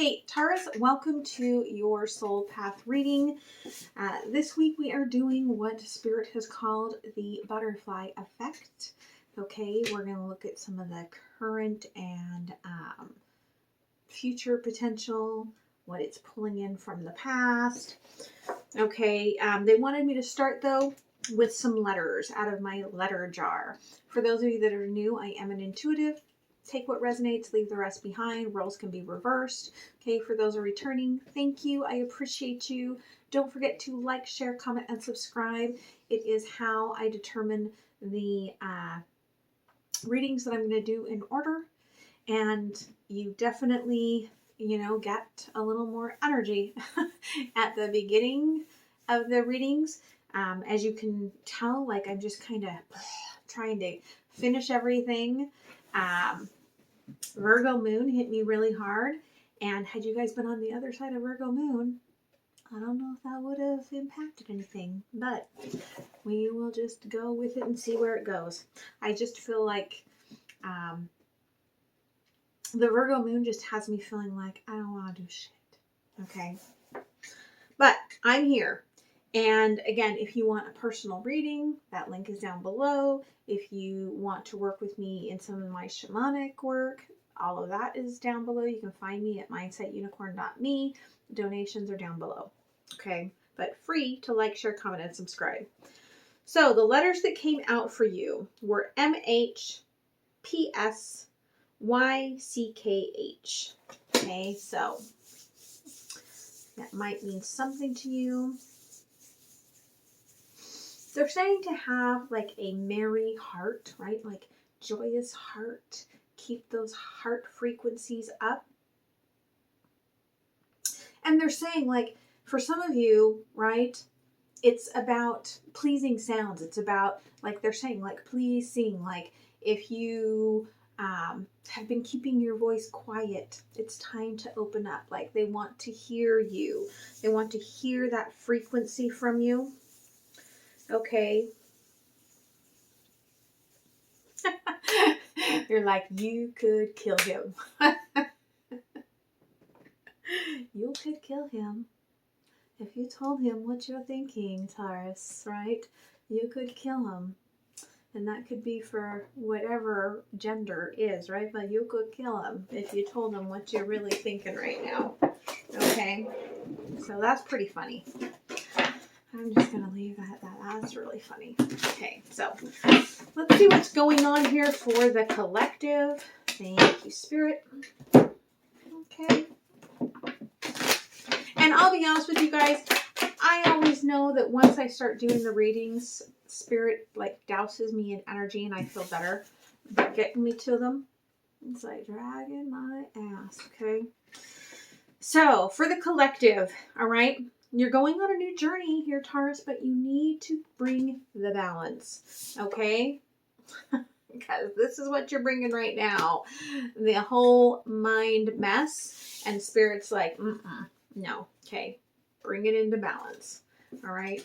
Hey, Taurus, welcome to your soul path reading. This week we are doing what Spirit has called the butterfly effect. Okay, we're going to look at some of the current and future potential, what it's pulling in from the past. Okay, they wanted me to start though with some letters out of my letter jar. For those of you that are new, I am an intuitive. Take what resonates, leave the rest behind. Roles can be reversed. Okay, for those who are returning, thank you. I appreciate you. Don't forget to like, share, comment, and subscribe. It is how I determine the readings that I'm going to do in order. And you definitely, get a little more energy at the beginning of the readings. As you can tell, like I'm just kind of trying to finish everything. Virgo moon hit me really hard, and had you guys been on the other side of Virgo moon, I don't know if that would have impacted anything, but we will just go with it and see where it goes. I just feel like the Virgo moon just has me feeling like I don't want to do shit. Okay, but I'm here. And again, if you want a personal reading, that link is down below. If you want to work with me in some of my shamanic work, all of that is down below. You can find me at mindsetunicorn.me. Donations are down below. Okay, but free to like, share, comment, and subscribe. So the letters that came out for you were MH, PS, YCKH. Okay, so that might mean something to you. They're saying to have like a merry heart, right? Like joyous heart. Keep those heart frequencies up. And they're saying like, for some of you, right, it's about pleasing sounds. It's about, like they're saying, like, please sing. Like if you have been keeping your voice quiet, it's time to open up. Like they want to hear you. They want to hear that frequency from you. Okay. You're like, you could kill him. You could kill him. If you told him what you're thinking, Taurus, right? You could kill him. And that could be for whatever gender is, right? But you could kill him if you told him what you're really thinking right now. Okay? So that's pretty funny. I'm just going to leave that. That's really funny. Okay, so let's see what's going on here for the collective. Thank you, Spirit. Okay. And I'll be honest with you guys, I always know that once I start doing the readings, Spirit like douses me in energy and I feel better. But getting me to them, it's like dragging my ass, okay? So, for the collective, all right? You're going on a new journey here, Taurus, but you need to bring the balance, okay? Because this is what you're bringing right now. The whole mind mess, and Spirit's like, no, okay? Bring it into balance, all right?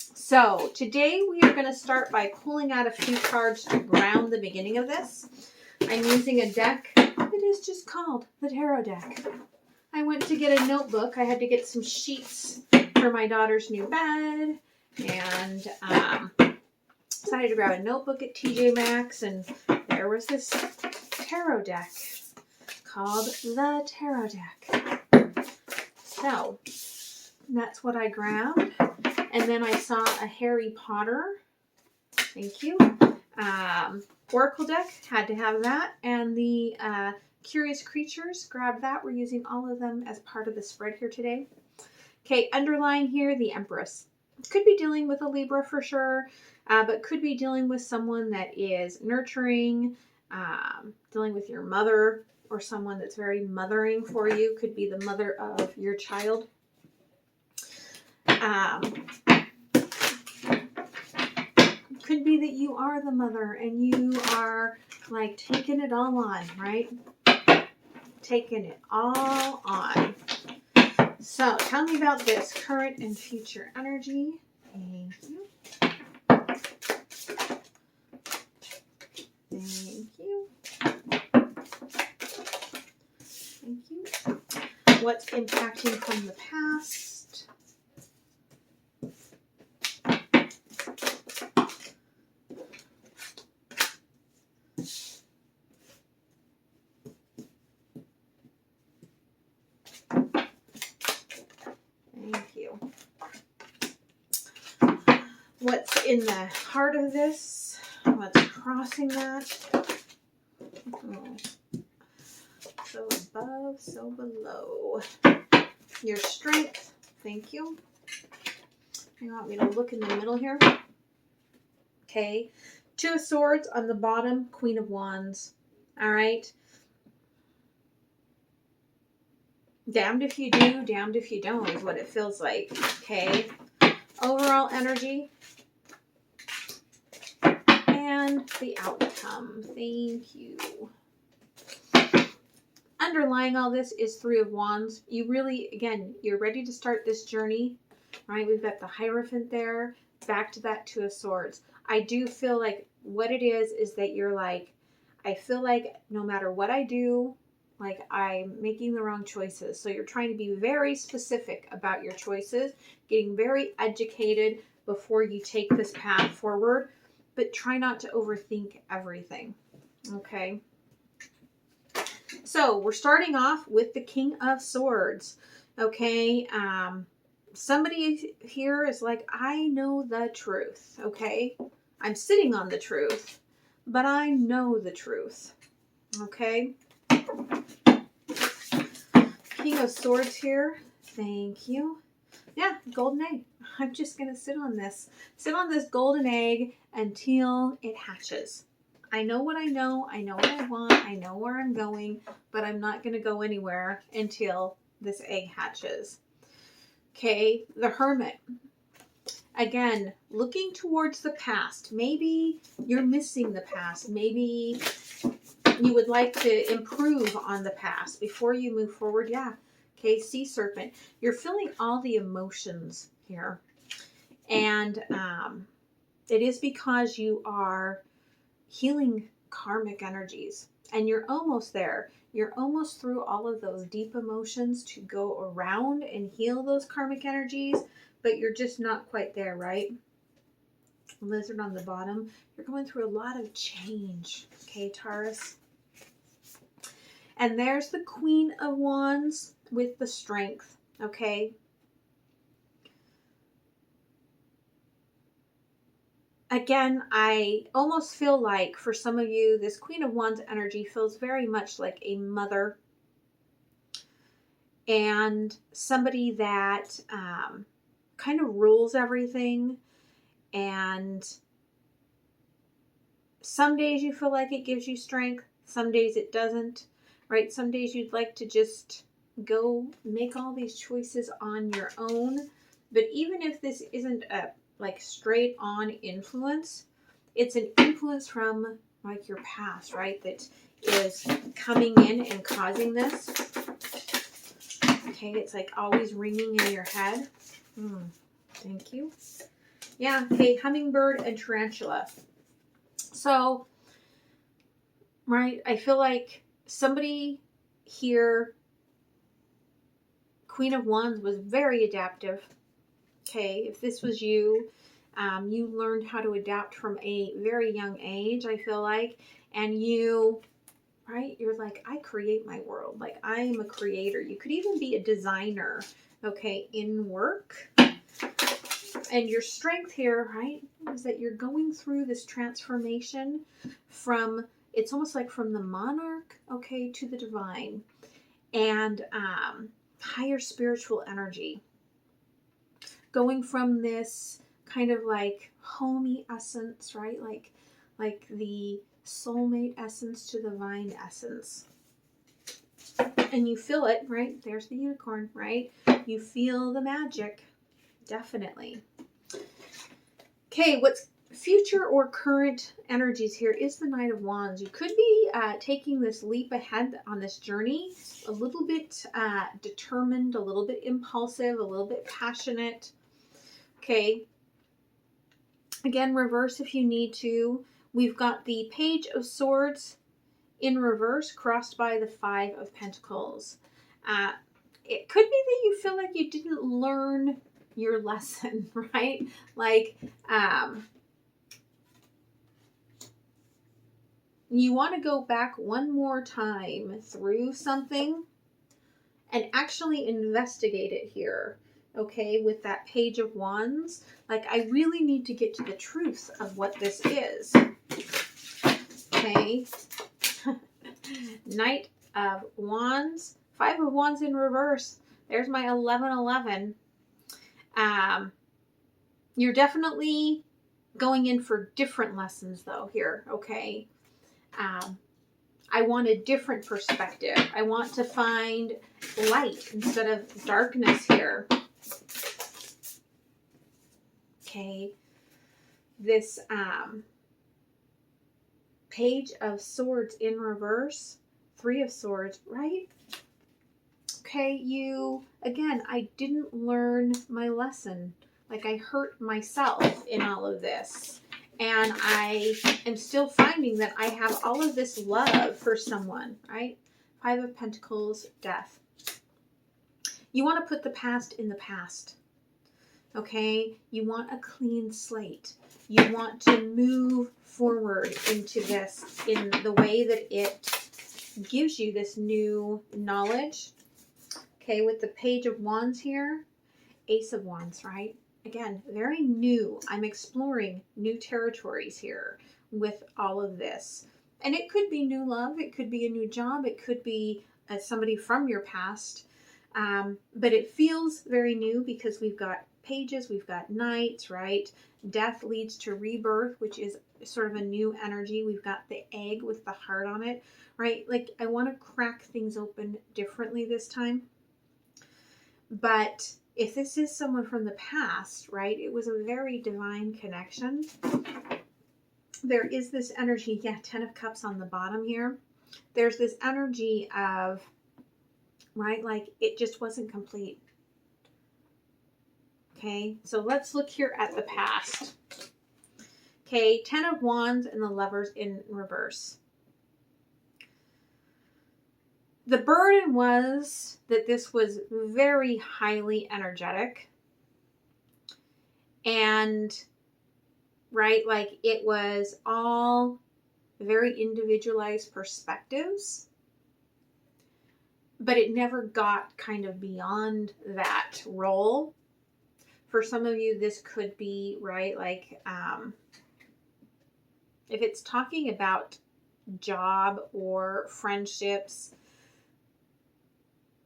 So, today we are going to start by pulling out a few cards to ground the beginning of this. I'm using a deck. It is just called the Tarot deck. I went to get a notebook. I had to get some sheets for my daughter's new bed. And decided to grab a notebook at TJ Maxx. And there was this tarot deck called the Tarot deck. So that's what I grabbed. And then I saw a Harry Potter. Thank you. Oracle deck. Had to have that. And the Curious Creatures, grab that. We're using all of them as part of the spread here today. Okay, underlying here, the Empress. Could be dealing with a Libra for sure, but could be dealing with someone that is nurturing, dealing with your mother or someone that's very mothering for you. Could be the mother of your child. Could be that you are the mother and you are like taking it all on, right? Taking it all on. So tell me about this current and future energy. Thank you. Thank you. Thank you. What's impacting from the past? Thank you. What's in the heart of this? What's crossing that? Oh. So above, so below. Your strength. Thank you. You want me to look in the middle here? Okay. Two of Swords on the bottom, Queen of Wands. All right. Damned if you do, damned if you don't is what it feels like. Okay. Overall energy. And the outcome. Thank you. Underlying all this is Three of Wands. You really, again, you're ready to start this journey, right? We've got the Hierophant there, back to that Two of Swords. I do feel like what it is that you're like, I feel like no matter what I do, like I'm making the wrong choices. So you're trying to be very specific about your choices, getting very educated before you take this path forward, but try not to overthink everything, okay? So we're starting off with the King of Swords, okay? Somebody here is like, I know the truth, okay? I'm sitting on the truth, but I know the truth, okay? King of Swords here, thank you. Yeah, golden egg. I'm just going to sit on this golden egg until it hatches. I know what I know. I know what I want. I know where I'm going, but I'm not going to go anywhere until this egg hatches. Okay, the Hermit. Again, looking towards the past. Maybe you're missing the past. Maybe you would like to improve on the past before you move forward. Yeah. Okay, Sea Serpent. You're feeling all the emotions here. And it is because you are healing karmic energies. And you're almost there. You're almost through all of those deep emotions to go around and heal those karmic energies. But you're just not quite there, right? Lizard on the bottom. You're going through a lot of change. Okay, Taurus. And there's the Queen of Wands with the Strength. Okay. Again, I almost feel like for some of you, this Queen of Wands energy feels very much like a mother and somebody that kind of rules everything. And some days you feel like it gives you strength. Some days it doesn't, right? Some days you'd like to just go make all these choices on your own. But even if this isn't a like straight on influence, it's an influence from like your past, right? That is coming in and causing this. Okay, it's like always ringing in your head. Thank you. Yeah, okay, hummingbird and tarantula. So, right, I feel like somebody here, Queen of Wands, was very adaptive. Okay, if this was you, you learned how to adapt from a very young age, I feel like. And you, right, you're like, I create my world. Like, I am a creator. You could even be a designer, okay, in work. And your strength here, right, is that you're going through this transformation from, it's almost like from the monarch, okay, to the divine. And higher spiritual energy. Going from this kind of like homey essence, right? Like the soulmate essence to the divine essence. And you feel it, right? There's the unicorn, right? You feel the magic, definitely. Okay, what's future or current energies here is the Knight of Wands. You could be taking this leap ahead on this journey, a little bit determined, a little bit impulsive, a little bit passionate. Okay, again, reverse if you need to. We've got the Page of Swords in reverse, crossed by the Five of Pentacles. it could be that you feel like you didn't learn your lesson, right? Like, you want to go back one more time through something and actually investigate it here, okay, with that Page of Wands. Like, I really need to get to the truth of what this is, okay? Knight of Wands, Five of Wands in reverse. There's my 1111. You're definitely going in for different lessons, though, here, okay? I want a different perspective. I want to find light instead of darkness here. Okay. This Page of Swords in reverse. Three of Swords, right? Okay, again, I didn't learn my lesson. Like, I hurt myself in all of this. And I am still finding that I have all of this love for someone, right? Five of Pentacles, Death. You want to put the past in the past, okay? You want a clean slate. You want to move forward into this in the way that it gives you this new knowledge. Okay, with the Page of Wands here, Ace of Wands, right? Again, very new. I'm exploring new territories here with all of this. And it could be new love. It could be a new job. It could be somebody from your past. But it feels very new because we've got pages, we've got knights, right? Death leads to rebirth, which is sort of a new energy. We've got the egg with the heart on it, right? Like, I want to crack things open differently this time. But if this is someone from the past, right, it was a very divine connection. There is this energy, yeah, 10 of Cups on the bottom here. There's this energy of, right, like it just wasn't complete. Okay, so let's look here at the past. Okay, 10 of Wands and the Lovers in reverse. The burden was that this was very highly energetic. And, right, like it was all very individualized perspectives. But it never got kind of beyond that role. For some of you, this could be, right, like if it's talking about job or friendships,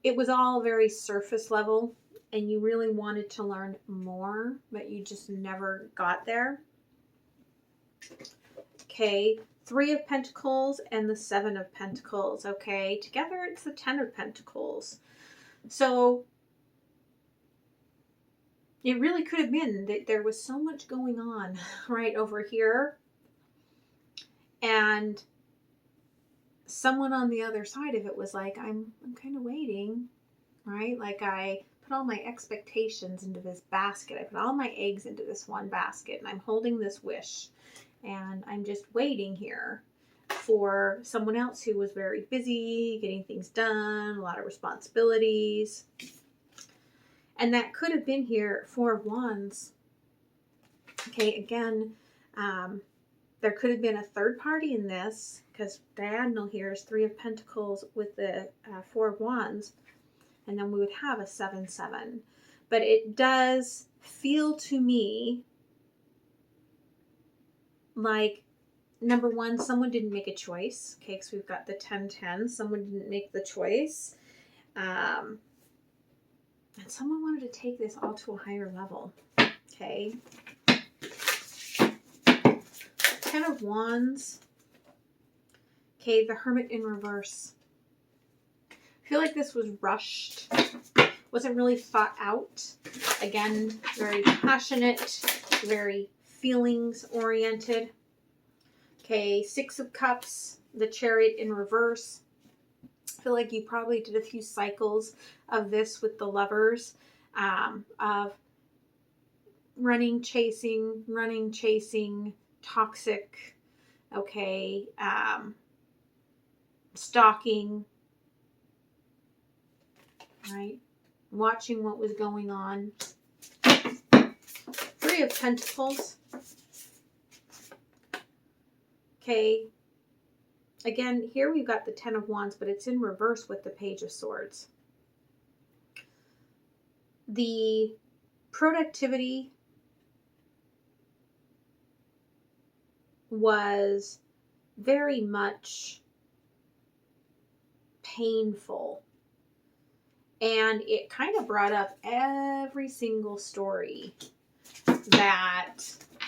it was all very surface level and you really wanted to learn more, but you just never got there. Okay, Three of Pentacles and the Seven of Pentacles, okay? Together it's the 10 of Pentacles. So it really could have been that there was so much going on right over here. And someone on the other side of it was like, I'm kind of waiting, right? Like I put all my expectations into this basket. I put all my eggs into this one basket and I'm holding this wish and I'm just waiting here for someone else who was very busy getting things done, a lot of responsibilities. And that could have been here, Four of Wands. Okay, again, there could have been a third party in this because diagonal here is Three of Pentacles with the Four of Wands. And then we would have a 7-7. But it does feel to me like, number one, someone didn't make a choice. Okay, because we've got the 10-10. Someone didn't make the choice. And someone wanted to take this all to a higher level. Okay. 10 of Wands. Okay, the Hermit in reverse. I feel like this was rushed. Wasn't really thought out. Again, very passionate, very feelings oriented. Okay, Six of Cups, the Chariot in reverse. I feel like you probably did a few cycles of this with the Lovers, of running, chasing, toxic, okay, stalking, right? watching what was going on. Three of Pentacles. Okay. Again, here we've got the Ten of Wands, but it's in reverse with the Page of Swords. The productivity was very much painful. And it kind of brought up every single story that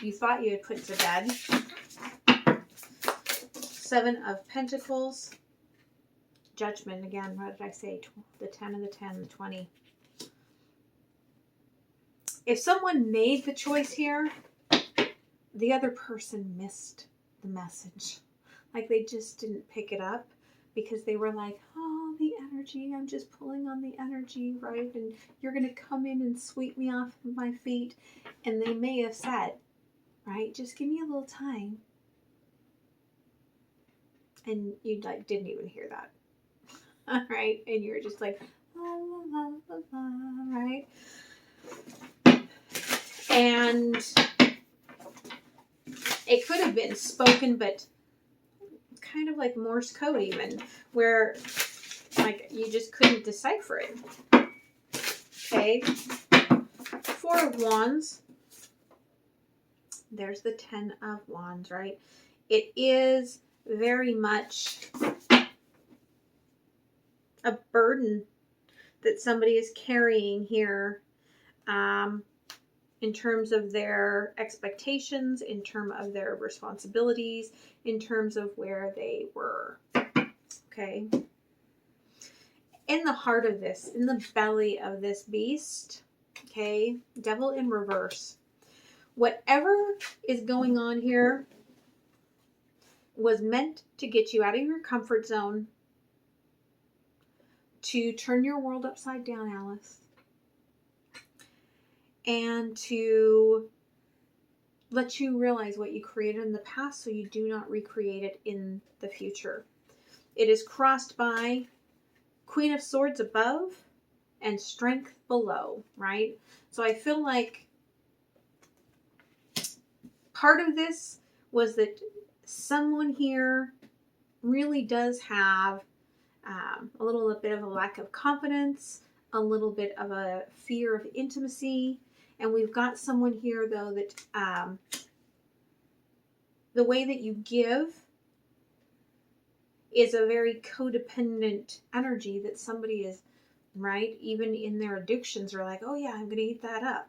you thought you had put to bed. Seven of Pentacles. Judgment again. What did I say? The 10 of the 10, the 20. If someone made the choice here, the other person missed the message. Like they just didn't pick it up because they were like, oh, the energy, I'm just pulling on the energy, right? And you're going to come in and sweep me off of my feet. And they may have said, right, just give me a little time. And you like didn't even hear that. All right. And you're just like, la, la, la, la, la, right? And it could have been spoken, but kind of like Morse code even, where like you just couldn't decipher it. Okay. Four of Wands. There's the 10 of Wands, right? It is very much a burden that somebody is carrying here, in terms of their expectations, in terms of their responsibilities, in terms of where they were. Okay. In the heart of this, in the belly of this beast, okay, Devil in reverse. Whatever is going on here was meant to get you out of your comfort zone, to turn your world upside down, Alice, and to let you realize what you created in the past so you do not recreate it in the future. It is crossed by Queen of Swords above and Strength below, right? So I feel like part of this was that someone here really does have a little bit of a lack of confidence, a little bit of a fear of intimacy. And we've got someone here, though, that the way that you give is a very codependent energy that somebody is, right? Even in their addictions are like, oh yeah, I'm going to eat that up,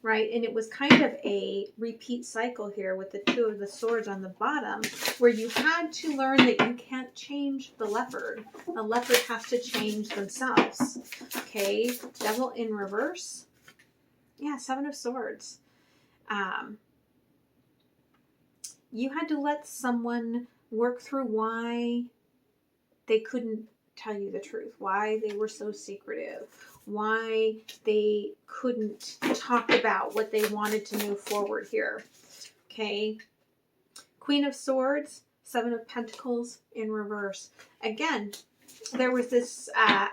right? And it was kind of a repeat cycle here with the Two of the Swords on the bottom, where you had to learn that you can't change the leopard. The leopard has to change themselves. Okay, Devil in reverse. Yeah, Seven of Swords. You had to let someone work through why they couldn't tell you the truth, why they were so secretive, why they couldn't talk about what they wanted to move forward here. Okay. Queen of Swords, Seven of Pentacles in reverse. Again, there was this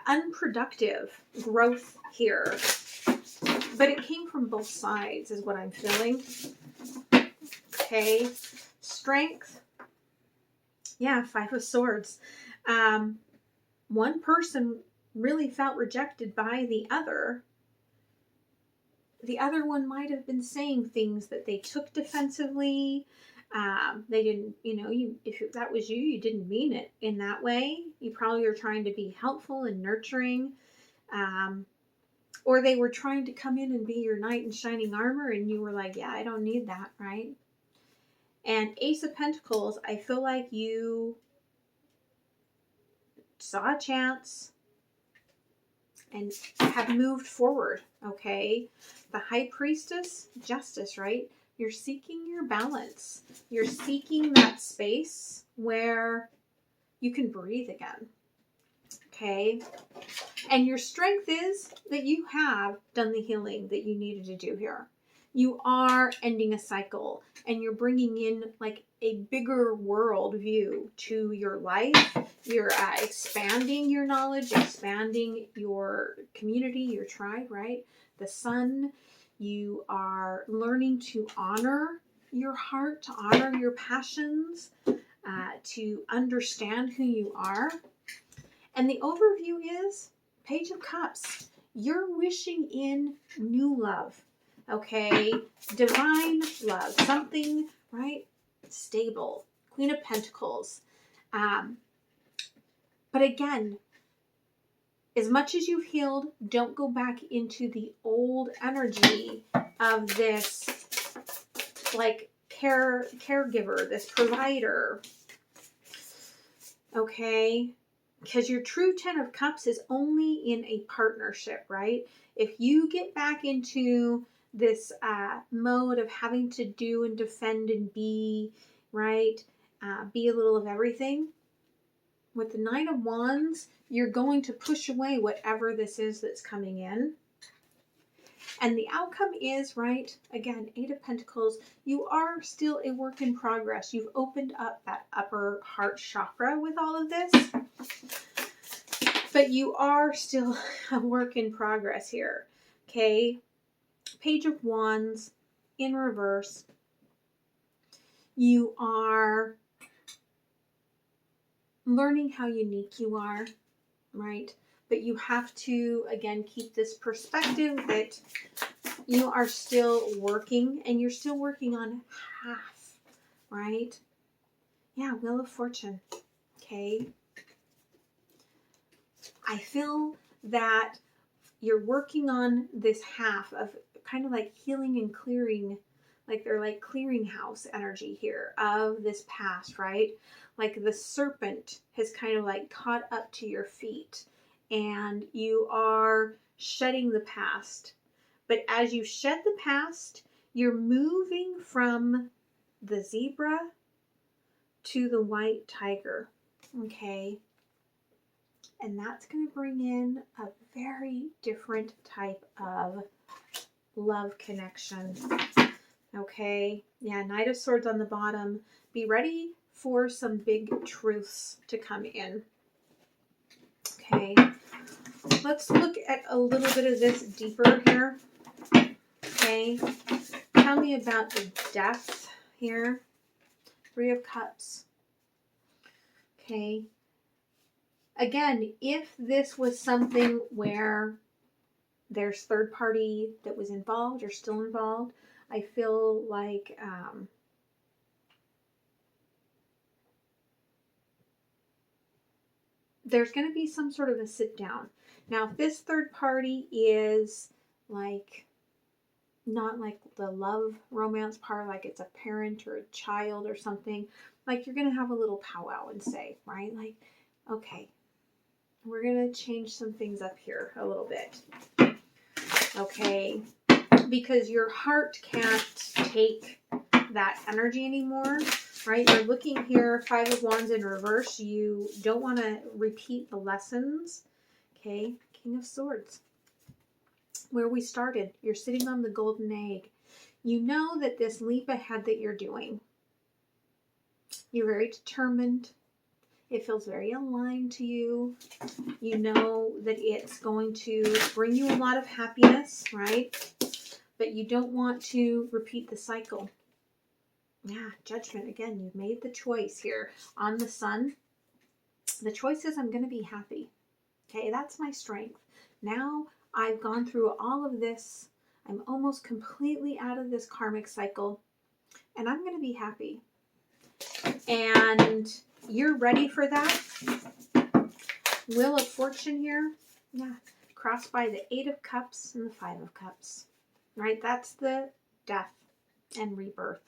unproductive growth here, but it came from both sides is what I'm feeling. Okay. Strength. Yeah, Five of Swords. One person really felt rejected by the other. The other one might have been saying things that they took defensively. They didn't, if that was you, you didn't mean it in that way. You probably were trying to be helpful and nurturing. Or they were trying to come in and be your knight in shining armor, and you were like, yeah, I don't need that, right? And Ace of Pentacles, I feel like you saw a chance and have moved forward, okay? The High Priestess, Justice, right? You're seeking your balance. You're seeking that space where you can breathe again, okay? And your strength is that you have done the healing that you needed to do here. You are ending a cycle, and you're bringing in like a bigger world view to your life. You're expanding your knowledge, expanding your community, your tribe, right? The sun. You are learning to honor your heart, to honor your passions, to understand who you are. And the overview is Page of Cups. You're wishing in new love, okay? Divine love, something, right? Stable. Queen of Pentacles. But again, as much as you've healed, don't go back into the old energy of this, like, caregiver, this provider, okay? Because your true 10 of Cups is only in a partnership, right? If you get back into this mode of having to do and defend and be, right? Be a little of everything. With the Nine of Wands, you're going to push away whatever this is that's coming in. And the outcome is, right, again, Eight of Pentacles, you are still a work in progress. You've opened up that upper heart chakra with all of this. But you are still a work in progress here, okay? Page of Wands in reverse. You are learning how unique you are, right? But you have to, again, keep this perspective that you are still working, and you're still working on half, right? Yeah, Wheel of Fortune, okay? I feel that you're working on this half of kind of like healing and clearing, like they're like clearinghouse energy here of this past, right? Like the serpent has kind of like caught up to your feet, and you are shedding the past. But as you shed the past, you're moving from the zebra to the white tiger, okay? And that's going to bring in a very different type of love connection, okay? Yeah, Knight of Swords on the bottom. Be ready for some big truths to come in, okay? Let's look at a little bit of this deeper here, okay? Tell me about the death here. Three of Cups, okay? Again, if this was something where there's third party that was involved or still involved, I feel like there's going to be some sort of a sit down. Now, if this third party is like not like the love romance part, like it's a parent or a child or something, like you're going to have a little powwow and say, right? Like, okay, we're going to change some things up here a little bit. Okay, because your heart can't take that energy anymore, right? You're looking here, Five of Wands in reverse. You don't want to repeat the lessons. Okay, King of Swords. Where we started, you're sitting on the golden egg. You know that this leap ahead that you're doing, you're very determined. It feels very aligned to you. You know that it's going to bring you a lot of happiness, right? But you don't want to repeat the cycle. Yeah, Judgment. Again, you've made the choice here on the Sun. The choice is I'm going to be happy. Okay, that's my strength. Now I've gone through all of this. I'm almost completely out of this karmic cycle, and I'm going to be happy. And you're ready for that. Wheel of Fortune here. Yeah, crossed by the Eight of Cups and the Five of Cups. Right, that's the death and rebirth.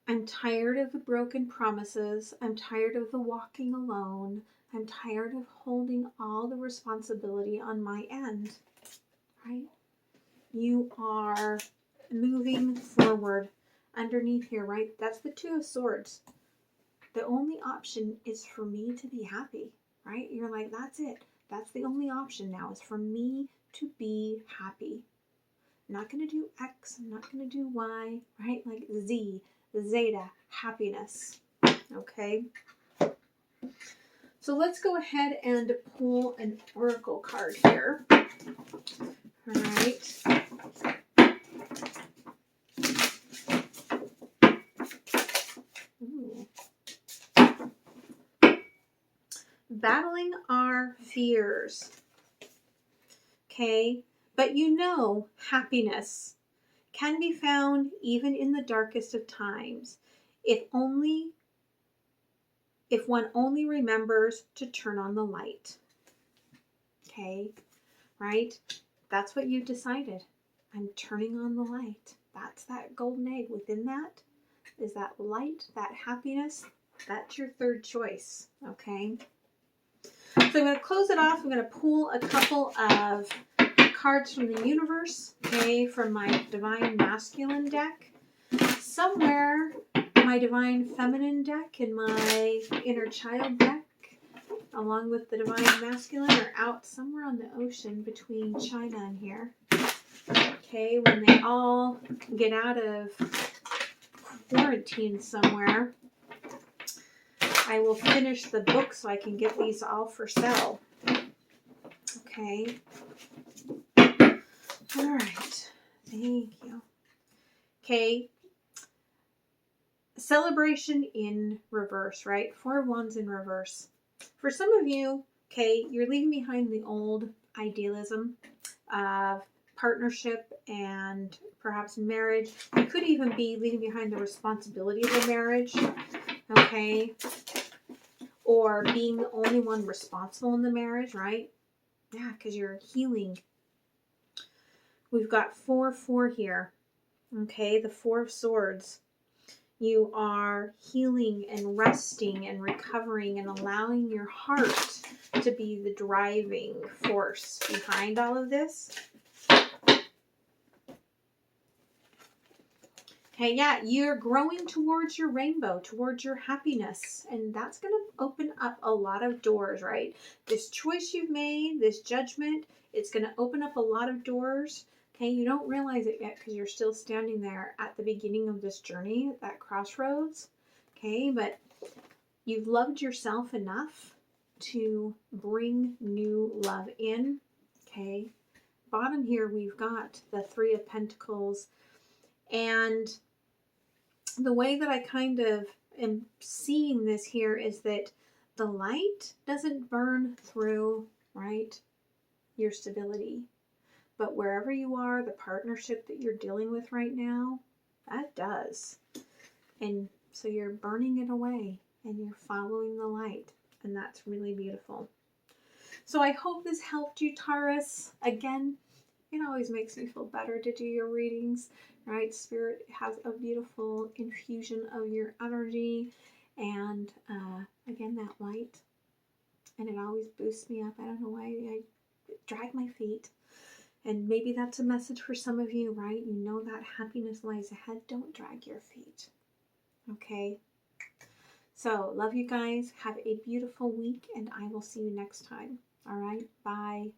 I'm tired of the broken promises. I'm tired of the walking alone. I'm tired of holding all the responsibility on my end, right? You are moving forward underneath here, right? That's the Two of Swords. The only option is for me to be happy, right? You're like, that's it. That's the only option now, is for me to be happy. I'm not going to do X, I'm not going to do Y, right? Like Z, Zeta, happiness. Okay? So let's go ahead and pull an oracle card here. All right. Ooh. Battling our fears. Okay? But you know, happiness can be found even in the darkest of times, if one only remembers to turn on the light. Okay? Right? That's what you've decided. I'm turning on the light. That's that golden egg. Within that is that light, that happiness. That's your third choice. Okay? So I'm going to close it off. I'm going to pull a couple of cards from the universe, okay, from my Divine Masculine deck. Somewhere, my Divine Feminine deck and my Inner Child deck, along with the Divine Masculine, are out somewhere on the ocean between China and here. Okay, when they all get out of quarantine somewhere, I will finish the book so I can get these all for sale. Okay. All right. Thank you. Okay. Celebration in reverse, right? 4 of Wands in reverse. For some of you, okay, you're leaving behind the old idealism of partnership and perhaps marriage. You could even be leaving behind the responsibility of a marriage, okay? Or being the only one responsible in the marriage, right? Yeah, because you're healing. We've got 4-4 here, okay? The 4 of Swords. You are healing and resting and recovering and allowing your heart to be the driving force behind all of this. Okay, yeah, you're growing towards your rainbow, towards your happiness, and that's going to open up a lot of doors, right? This choice you've made, this judgment, it's going to open up a lot of doors. Okay, you don't realize it yet because you're still standing there at the beginning of this journey, at that crossroads. Okay, but you've loved yourself enough to bring new love in. Okay, bottom here we've got the Three of Pentacles. And the way that I kind of am seeing this here is that the light doesn't burn through, right, your stability. But wherever you are, the partnership that you're dealing with right now, that does. And so you're burning it away and you're following the light. And that's really beautiful. So I hope this helped you, Taurus. Again, it always makes me feel better to do your readings, right? Spirit has a beautiful infusion of your energy. And again, that light. And it always boosts me up. I don't know why I drag my feet. And maybe that's a message for some of you, right? You know that happiness lies ahead. Don't drag your feet. Okay? So, love you guys. Have a beautiful week, and I will see you next time. All right? Bye.